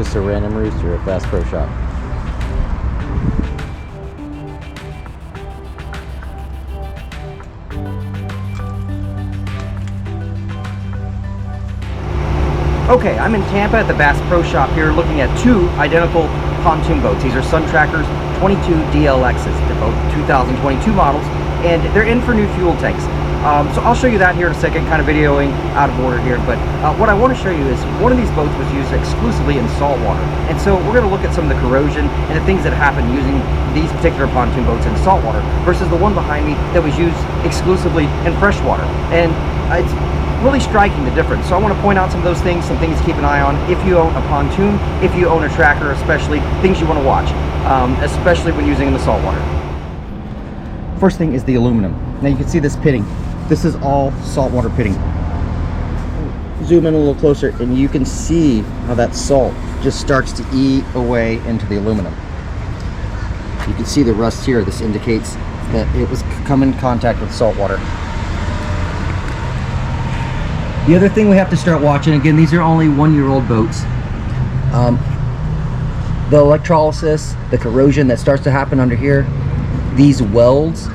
just a random rooster at Bass Pro Shop. Okay, I'm in Tampa at the Bass Pro Shop here looking at two identical pontoon boats. These are Sun Trackers 22 DLXs. They're both 2022 models, and they're in for new fuel tanks. So I'll show you that here in a second, kind of videoing out of order here, but what I want to show you is one of these boats was used exclusively in saltwater. And so we're going to look at some of the corrosion and the things that happen using these particular pontoon boats in saltwater versus the one behind me that was used exclusively in freshwater. And it's really striking the difference. So I want to point out some of those things, some things to keep an eye on if you own a pontoon, if you own a tracker especially, things you want to watch, especially when using in the saltwater. First thing is the aluminum. Now you can see this pitting. This is all saltwater pitting. Zoom in a little closer and you can see how that salt just starts to eat away into the aluminum. You can see the rust here. This indicates that it was come in contact with salt water. The other thing we have to start watching, again, these are only 1-year-old boats. The electrolysis, the corrosion that starts to happen under here, these welds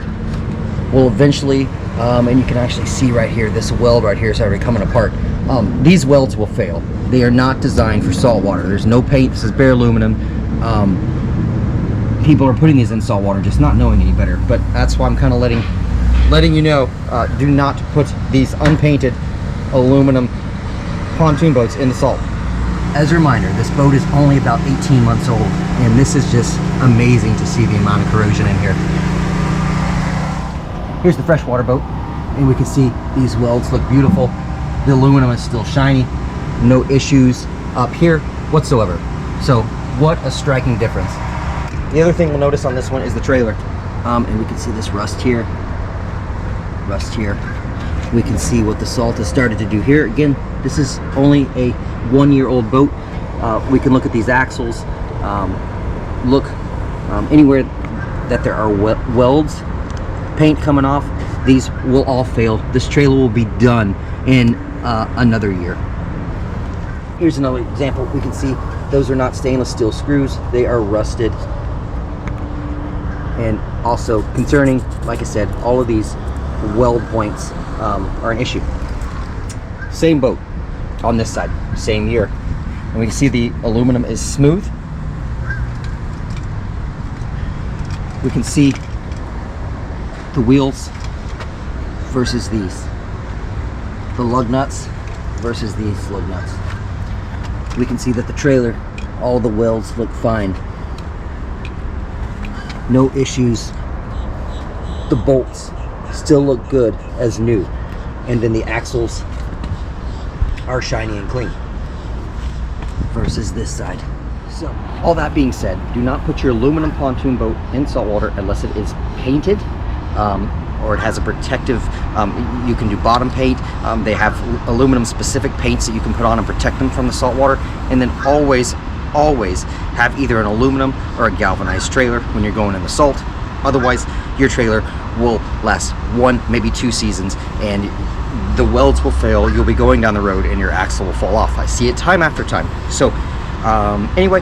will eventually, and you can actually see right here, this weld right here is already coming apart. These welds will fail. They are not designed for salt water. There's no paint, this is bare aluminum. People are putting these in salt water just not knowing any better, but that's why I'm kind of letting you know, do not put these unpainted aluminum pontoon boats in the salt. As a reminder, this boat is only about 18 months old, and this is just amazing to see the amount of corrosion in here. Here's the freshwater boat, and we can see these welds look beautiful. The aluminum is still shiny, no issues up here whatsoever. So what a striking difference. The other thing we'll notice on this one is the trailer, and we can see this rust here, rust here. We can see what the salt has started to do here. Again, this is only a 1-year-old boat. We can look at these axles, look anywhere that there are welds, paint coming off, these will all fail. This trailer will be done in another year. Here's another example. We can see those are not stainless steel screws, they are rusted. And also concerning, like I said, all of these weld points are an issue. Same boat on this side, same year, and we can see the aluminum is smooth. We can see the wheels versus these, the lug nuts versus these lug nuts. We can see that the trailer, all the welds look fine, no issues. The bolts still look good as new, and then the axles are shiny and clean versus this side. So all that being said, do not put your aluminum pontoon boat in saltwater unless it is painted or it has a protective, you can do bottom paint. They have aluminum specific paints that you can put on and protect them from the salt water. And then always have either an aluminum or a galvanized trailer when you're going in the salt. Otherwise, your trailer will last 1, maybe 2 seasons, and the welds will fail. You'll be going down the road and your axle will fall off. I see it time after time. So anyway,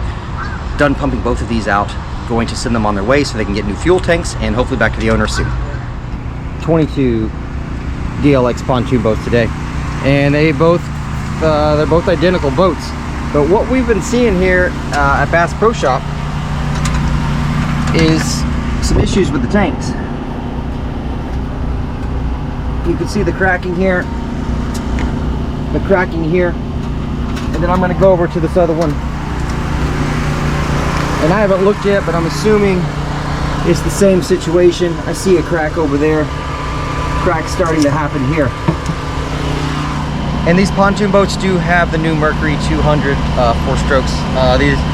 done pumping both of these out, going to send them on their way so they can get new fuel tanks and hopefully back to the owner soon. 22 DLX pontoon boats today, and they're both identical boats. But what we've been seeing here at Bass Pro Shop is some issues with the tanks. You can see the cracking here, and then I'm going to go over to this other one. And I haven't looked yet, but I'm assuming it's the same situation. I see a crack over there, crack starting to happen here. And these pontoon boats do have the new Mercury 200 4 strokes.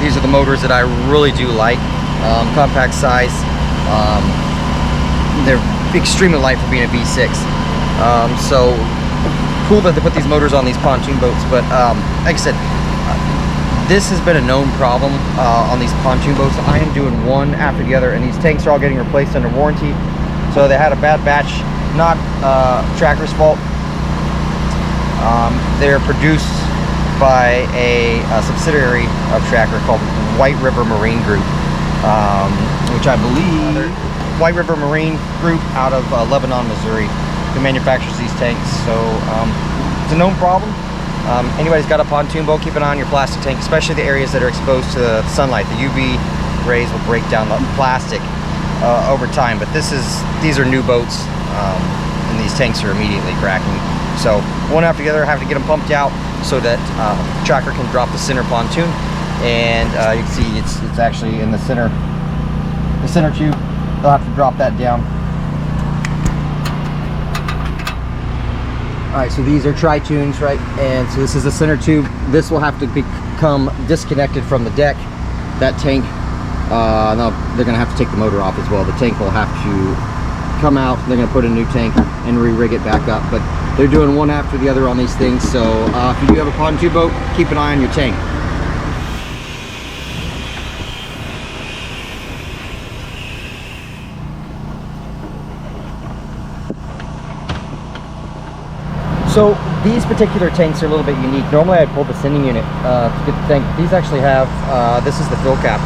These are the motors that I really do like. Compact size. They're extremely light for being a V6. So cool that they put these motors on these pontoon boats. But like I said, this has been a known problem on these pontoon boats. I am doing one after the other, and these tanks are all getting replaced under warranty. So they had a bad batch, not Tracker's fault. They're produced by a subsidiary of Tracker called White River Marine Group, which I believe White River Marine Group out of Lebanon, Missouri, who manufactures these tanks. So it's a known problem. Anybody's got a pontoon boat, keep an eye on your plastic tank, especially the areas that are exposed to the sunlight. The UV rays will break down the plastic over time, but these are new boats, and these tanks are immediately cracking. So one after the other, have to get them pumped out so that Tracker can drop the center pontoon. And you can see it's actually in the center tube. They'll have to drop that down. All right, so these are tri-tunes, right? And so this is the center tube. This will have to become disconnected from the deck. That tank, no, they're gonna have to take the motor off as well. The tank will have to come out. They're gonna put a new tank and re-rig it back up. But they're doing one after the other on these things. So if you do have a pontoon boat, keep an eye on your tank. So these particular tanks are a little bit unique. Normally I pull the sending unit to get the tank. These actually have, this is the fill cap.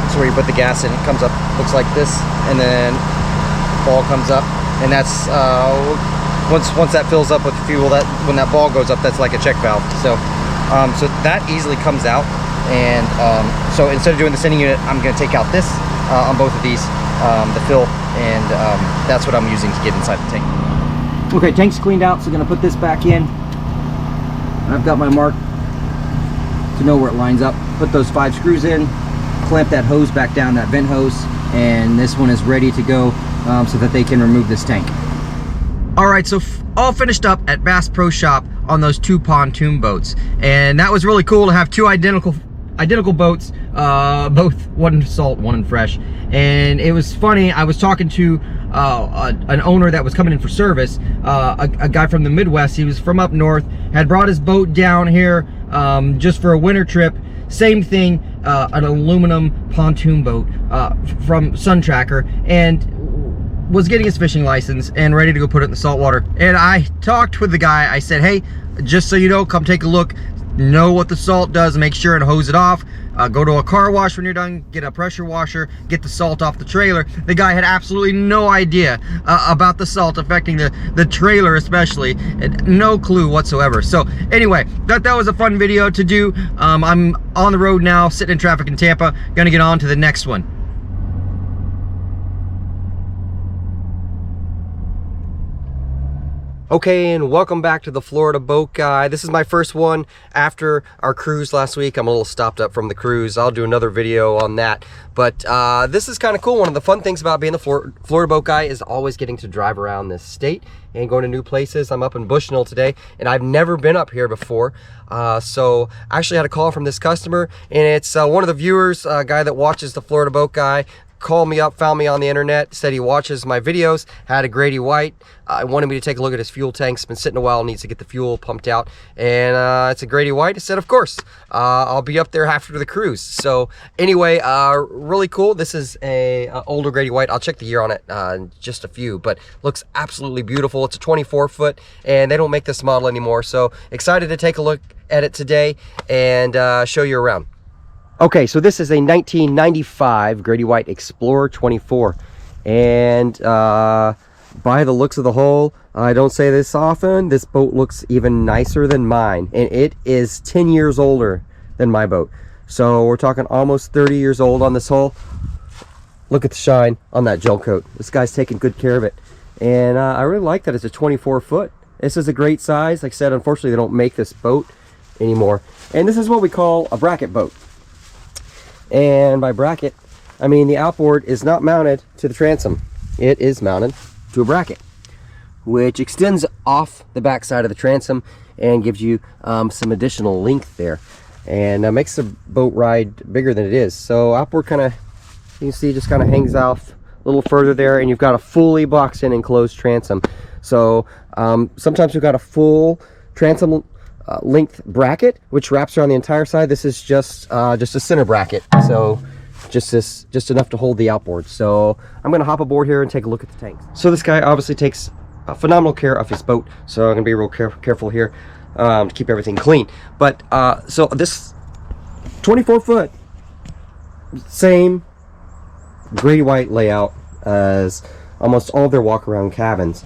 It's where you put the gas in. It comes up, looks like this, and then ball comes up, and that's once that fills up with fuel, that when that ball goes up, that's like a check valve. So so that easily comes out, and so instead of doing the sending unit, I'm going to take out this on both of these, the fill, and that's what I'm using to get inside the tank. Okay, tank's cleaned out, so I'm gonna put this back in. I've got my mark to know where it lines up. Put those 5 screws in, clamp that hose back down, that vent hose, and this one is ready to go so that they can remove this tank. All right, so all finished up at Bass Pro Shop on those 2 pontoon boats, and that was really cool to have 2 identical boats, both one in salt, one in fresh. And it was funny, I was talking to an owner that was coming in for service, a guy from the Midwest. He was from up north, had brought his boat down here just for a winter trip. Same thing, an aluminum pontoon boat from Sun Tracker, and was getting his fishing license and ready to go put it in the saltwater. And I talked with the guy. I said, hey, just so you know, come take a look, know what the salt does, make sure and hose it off. Go to a car wash when you're done, get a pressure washer, get the salt off the trailer. The guy had absolutely no idea about the salt affecting the trailer especially, and no clue whatsoever. So anyway, that was a fun video to do. I'm on the road now, sitting in traffic in Tampa, gonna get on to the next one. Okay, and welcome back to the Florida Boat Guy. This is my first one after our cruise last week. I'm a little stopped up from the cruise. I'll do another video on that. But this is kind of cool. One of the fun things about being the Florida Boat Guy is always getting to drive around this state and going to new places. I'm up in Bushnell today, and I've never been up here before. So I actually had a call from this customer, and it's one of the viewers, a guy that watches the Florida Boat Guy, called me up, found me on the internet, said he watches my videos, had a Grady White, wanted me to take a look at his fuel tank. It's been sitting a while, needs to get the fuel pumped out, and it's a Grady White. I said, of course, I'll be up there after the cruise. So anyway, really cool. This is a older Grady White. I'll check the year on it, just a few, but looks absolutely beautiful. It's a 24-foot, and they don't make this model anymore. So excited to take a look at it today and show you around. Okay, so this is a 1995 Grady White Explorer 24, and by the looks of the hull, I don't say this often, this boat looks even nicer than mine, and it is 10 years older than my boat. So we're talking almost 30 years old on this hull. Look at the shine on that gel coat. This guy's taking good care of it, and I really like that it's a 24-foot. This is a great size. Like I said, unfortunately they don't make this boat anymore, and this is what we call a bracket boat. And by bracket, I mean the outboard is not mounted to the transom. It is mounted to a bracket, which extends off the back side of the transom and gives you some additional length there, and makes the boat ride bigger than it is. So outboard kind of, you can see, just kind of hangs off a little further there, and you've got a fully boxed in enclosed transom. So sometimes we've got a full transom length bracket which wraps around the entire side. This is just a center bracket, so just enough to hold the outboard. So I'm gonna hop aboard here and take a look at the tanks. So this guy obviously takes phenomenal care of his boat, so I'm gonna be real careful here. to keep everything clean. But so this 24-foot, same Grady White layout as almost all of their walk-around cabins,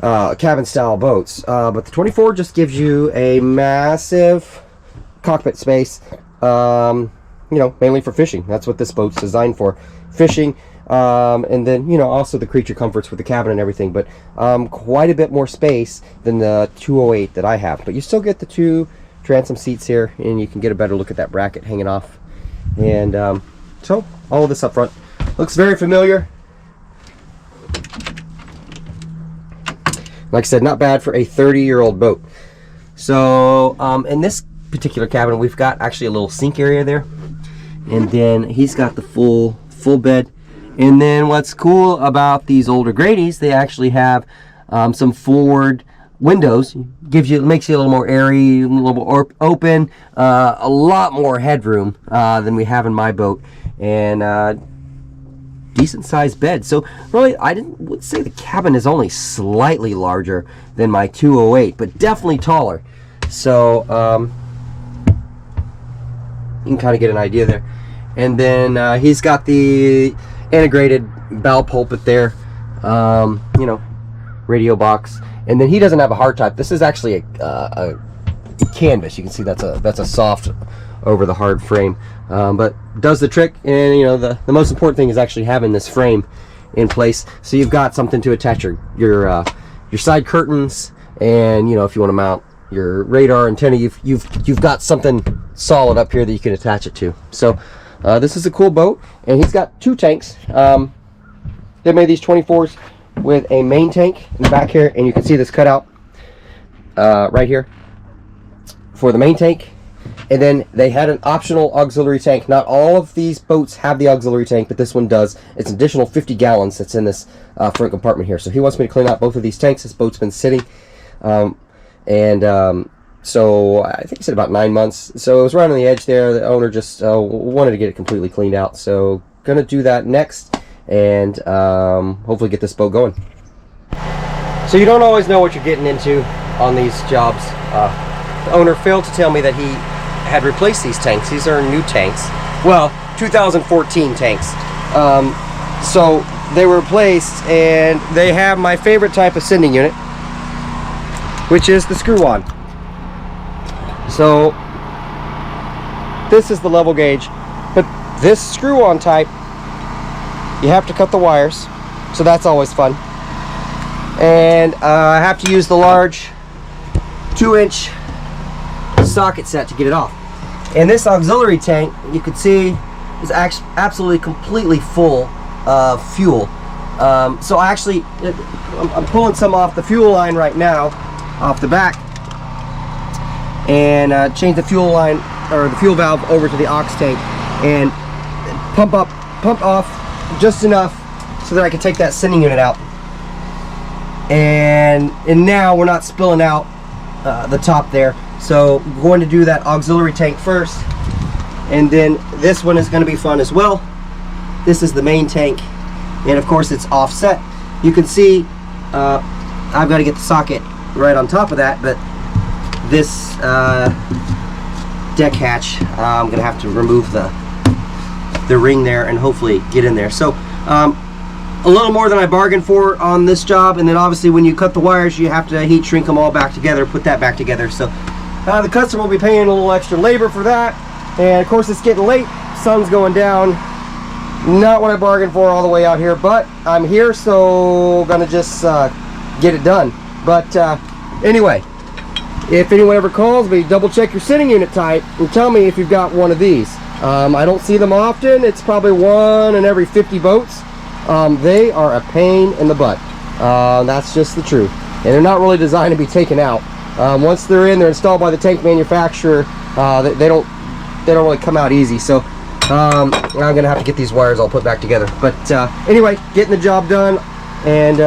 cabin style boats, but the 24 just gives you a massive cockpit space, you know, mainly for fishing. That's what this boat's designed for, fishing, and then, you know, also the creature comforts with the cabin and everything, but quite a bit more space than the 208 that I have. But you still get the 2 transom seats here, and you can get a better look at that bracket hanging off. And so all of this up front looks very familiar. Like I said, not bad for a 30-year-old boat. So in this particular cabin, we've got actually a little sink area there, and then he's got the full bed. And then what's cool about these older Grady's, they actually have some forward windows. Makes you a little more airy, a little more open, a lot more headroom than we have in my boat, and decent sized bed. So really, would say the cabin is only slightly larger than my 208, but definitely taller. So you can kind of get an idea there. And then he's got the integrated bow pulpit there, you know, radio box. And then he doesn't have a hardtop. This is actually a canvas. You can see that's a soft over the hard frame, but does the trick. And you know, the most important thing is actually having this frame in place, so you've got something to attach your side curtains, and you know, if you want to mount your radar antenna, you've got something solid up here that you can attach it to. So this is a cool boat, and he's got 2 tanks. They made these 24s with a main tank in the back here, and you can see this cutout right here for the main tank. And then they had an optional auxiliary tank. Not all of these boats have the auxiliary tank, but this one does. It's an additional 50 gallons that's in this front compartment here. So he wants me to clean out both of these tanks. This boat's been sitting, so I think he said about 9 months. So it was right on the edge there. The owner just wanted to get it completely cleaned out. So gonna do that next, and hopefully get this boat going. So you don't always know what you're getting into on these jobs. The owner failed to tell me that he had replaced these tanks. These are new tanks. Well, 2014 tanks. So they were replaced, and they have my favorite type of sending unit, which is the screw-on. So this is the level gauge, but this screw-on type, you have to cut the wires, so that's always fun. And I have to use the large 2-inch socket set to get it off. And this auxiliary tank, you can see, is actually absolutely completely full of fuel. So I'm pulling some off the fuel line right now, off the back, and change the fuel line, or the fuel valve, over to the aux tank, and pump off just enough so that I can take that sending unit out. And now we're not spilling out the top there. So we're going to do that auxiliary tank first, and then this one is going to be fun as well. This is the main tank, and of course it's offset. You can see I've got to get the socket right on top of that, but this deck hatch, I'm going to have to remove the ring there and hopefully get in there. So a little more than I bargained for on this job, and then obviously when you cut the wires, you have to heat shrink them all back together, put that back together. So the customer will be paying a little extra labor for that, and of course it's getting late, sun's going down. Not what I bargained for all the way out here, but I'm here, so gonna just get it done. But anyway, if anyone ever calls me, double check your sending unit type and tell me if you've got one of these. I don't see them often. It's probably 1 in every 50 boats. They are a pain in the butt. That's just the truth, and they're not really designed to be taken out. Once they're in, they're installed by the tank manufacturer. They don't really come out easy. So I'm gonna have to get these wires all put back together. But anyway, getting the job done, and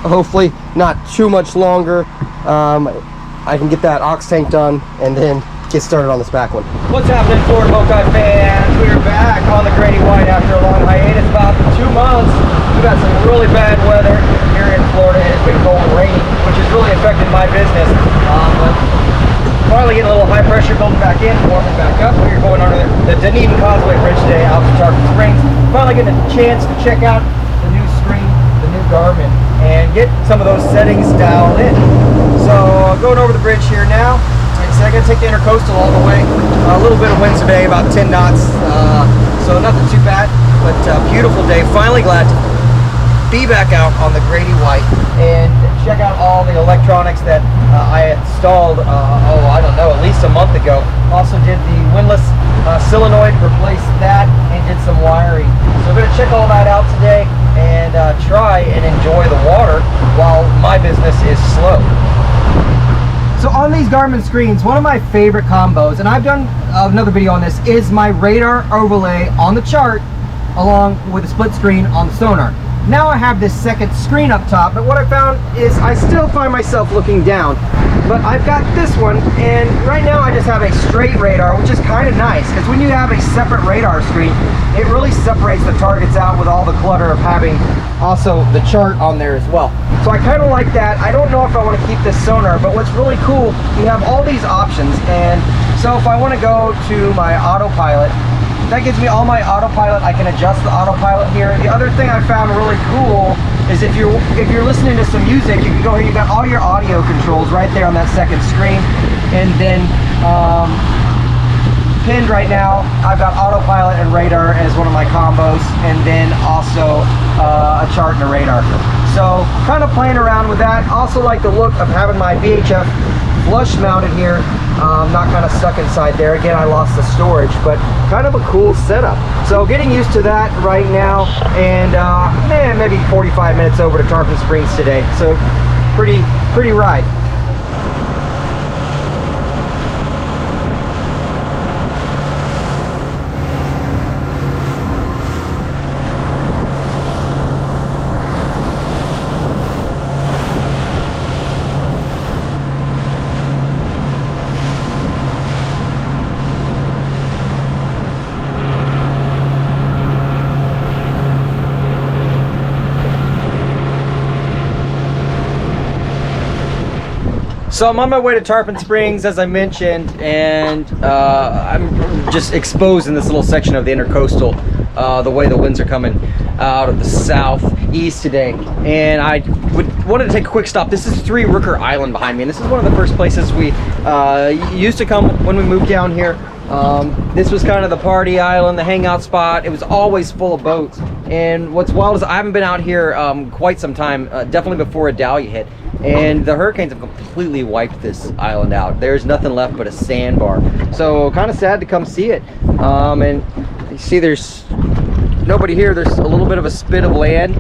hopefully not too much longer. I can get that aux tank done and then get started on this back one. What's happening, Florida Boat Guy fans? We're back on the Grady White after a long hiatus, about 2 months. We've got some really bad weather here in Florida, and it's been cold and rainy, which has really affected my business. But finally getting a little high pressure building back in, warming back up. We're going under the Dunedin Causeway Bridge today out to Tarpon Springs. Finally getting a chance to check out the new screen, the new Garmin, and get some of those settings dialed in. So going over the bridge here now. So I'm going to take the intercoastal all the way. A little bit of winds today, about 10 knots, so nothing too bad, but beautiful day. Finally glad to be back out on the Grady White and check out all the electronics that I installed, I don't know, at least a month ago. Also did the windlass solenoid, replaced that, and did some wiring. So we're going to check all that out today and try and enjoy the water while my business is slow. So on these Garmin screens, one of my favorite combos, and I've done another video on this, is my radar overlay on the chart along with a split screen on the sonar. Now I have this second screen up top, but what I found is I still find myself looking down. But I've got this one, and right now I just have a straight radar, which is kind of nice, because when you have a separate radar screen, it really separates the targets out with all the clutter of having also the chart on there as well. So I kind of like that. I don't know if I want to keep this sonar, but what's really cool, you have all these options, and so if I want to go to my autopilot, that gives me all my autopilot. I can adjust the autopilot here. The other thing I found really cool is if you're listening to some music, you can go here, you got all your audio controls right there on that second screen, and then pinned right now, I've got autopilot and radar as one of my combos, and then also a chart and a radar. So kind of playing around with that. Also like the look of having my VHF flush mounted here, not kind of stuck inside there. Again, I lost the storage, but kind of a cool setup. So getting used to that right now, and maybe 45 minutes over to Tarpon Springs today. So pretty ride. So I'm on my way to Tarpon Springs, as I mentioned, and I'm just exposed in this little section of the intercoastal, the way the winds are coming out of the southeast today. And I wanted to take a quick stop. This is Three Rooker Island behind me, and this is one of the first places we used to come when we moved down here. This was kind of the party island, the hangout spot. It was always full of boats. And what's wild is I haven't been out here quite some time, definitely before Idalia hit. And the hurricanes have completely wiped this island out. There's nothing left but a sandbar. So kind of sad to come see it. And you see there's nobody here. There's a little bit of a spit of land.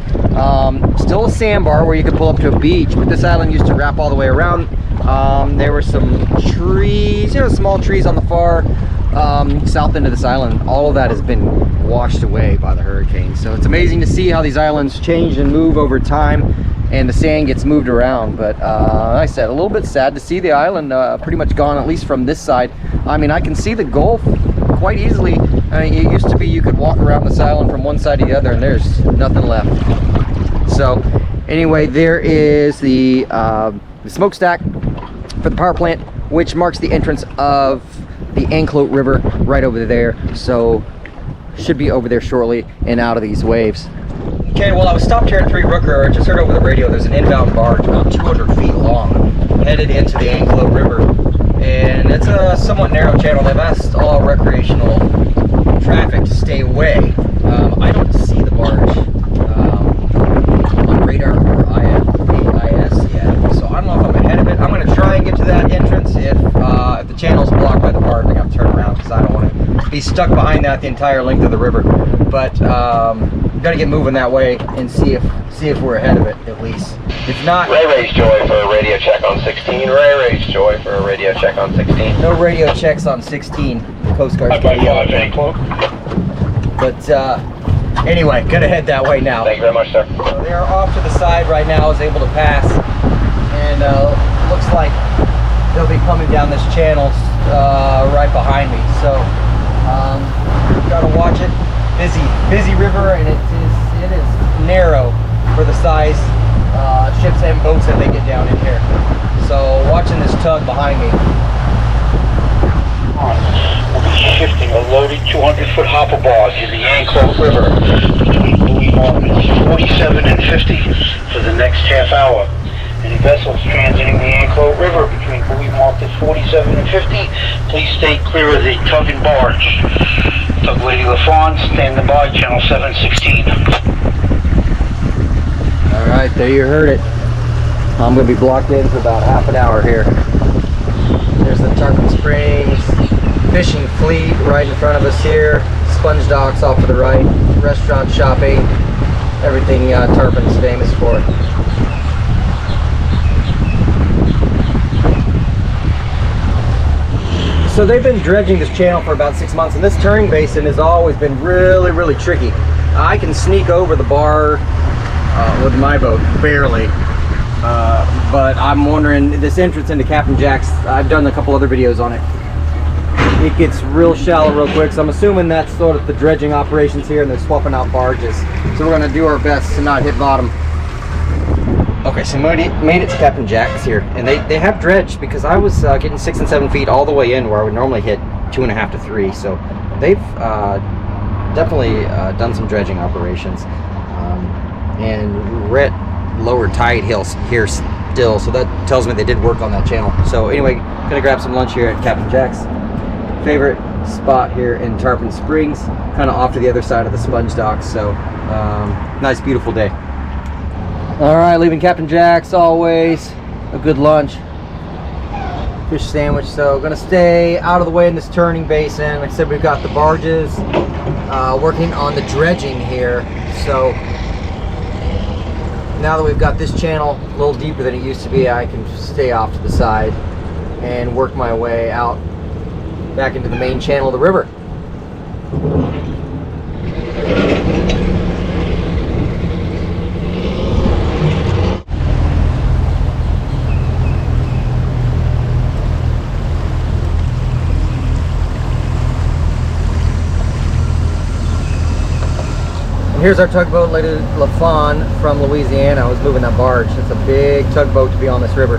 Still a sandbar where you could pull up to a beach, but this island used to wrap all the way around. There were some trees, small trees on the far south end of this island. All of that has been washed away by the hurricane. So it's amazing to see how these islands change and move over time, and the sand gets moved around. But like I said, a little bit sad to see the island pretty much gone, at least from this side. I mean, I can see the Gulf quite easily. I mean, it used to be you could walk around this island from one side to the other and there's nothing left. So anyway, there is the smokestack for the power plant, which marks the entrance of the Anclote River right over there. So should be over there shortly and out of these waves. Okay, well, I was stopped here at Three Rooker. I just heard over the radio there's an inbound barge about 200 feet long headed into the Anclote River, and it's a somewhat narrow channel. They've asked all recreational traffic to stay away. I don't see the barge on radar or AIS yet, so I don't know if I'm ahead of it. I'm going to try and get to that entrance. If the channel's blocked by the barge, I'm going to turn around because I don't want to be stuck behind that the entire length of the river. But got to get moving that way and see if we're ahead of it at least. If not, Ray Joy for a radio check on 16. Ray Joy for a radio check on 16. No radio checks on 16. The Coast Guard's got yellow. But anyway, gonna head that way now. Thank you very much, sir. So they're off to the side right now, is able to pass, and looks like they'll be coming down this channel right behind me. So gotta watch it. Busy river, and it is narrow for the size ships and boats that they get down in here. So watching this tug behind me. We'll be shifting a loaded 200-foot hopper barge in the Anclote River between buoy markers 47 and 50 for the next half hour. Any vessels transiting the Anclote River between buoy markers 47 and 50, please stay clear of the tug and barge. Tug Lady LaFawn, standing by, channel 716. All right, there you heard it. I'm going to be blocked in for about half an hour here. There's the Tarpon Springs fishing fleet right in front of us here. Sponge docks off to the right. Restaurant, shopping, everything Tarpon's famous for. So they've been dredging this channel for about 6 months, and this turning basin has always been really, really tricky. I can sneak over the bar with my boat, barely. But I'm wondering, this entrance into Captain Jack's, I've done a couple other videos on it. It gets real shallow real quick, so I'm assuming that's sort of the dredging operations here, and they're swapping out barges. So we're going to do our best to not hit bottom. Okay, so made it to Captain Jack's here, and they have dredged, because I was getting 6 and 7 feet all the way in where I would normally hit 2.5 to 3. So they've definitely done some dredging operations, and we're at lower tide hills here still, so that tells me they did work on that channel. So anyway, gonna grab some lunch here at Captain Jack's. Favorite spot here in Tarpon Springs, kind of off to the other side of the sponge docks. So nice, beautiful day. All right, leaving Captain Jack's, always a good lunch. Fish sandwich. So gonna stay out of the way in this turning basin. Like I said, we've got the barges working on the dredging here. So now that we've got this channel a little deeper than it used to be, I can stay off to the side and work my way out back into the main channel of the river. And here's our tugboat, Lady LaFawn from Louisiana. I was moving that barge. It's a big tugboat to be on this river.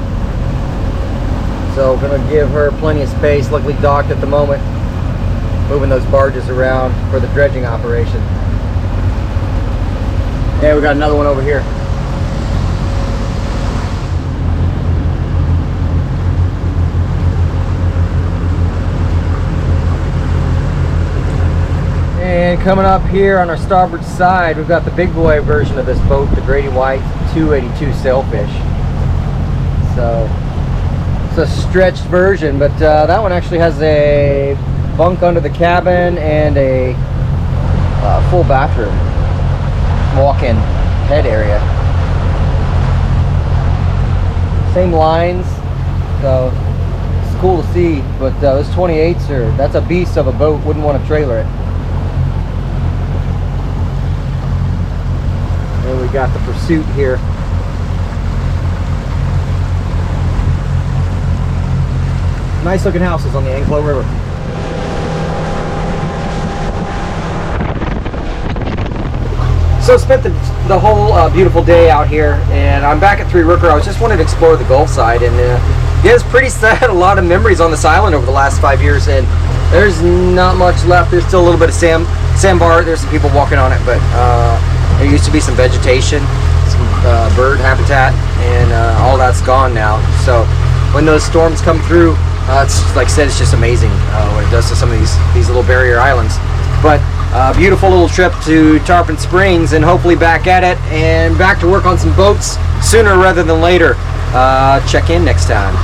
So we're gonna give her plenty of space, luckily docked at the moment, moving those barges around for the dredging operation. And we got another one over here. And coming up here on our starboard side, we've got the big boy version of this boat, the Grady White 282 sailfish. So a stretched version, but that one actually has a bunk under the cabin and a full bathroom, walk-in head area. Same lines, so it's cool to see. But those 28s that's a beast of a boat. Wouldn't want to trailer it. And we got the Pursuit here. Nice looking houses on the Anclote River. So spent the whole beautiful day out here, and I'm back at Three Rooker. I was just wanting to explore the Gulf side, and yeah, it's pretty sad. A lot of memories on this island over the last 5 years, and there's not much left. There's still a little bit of sandbar. There's some people walking on it, but there used to be some vegetation, some bird habitat, and all that's gone now. So when those storms come through, it's like I said, it's just amazing what it does to some of these little barrier islands. But beautiful little trip to Tarpon Springs, and hopefully back at it and back to work on some boats sooner rather than later. Check in next time.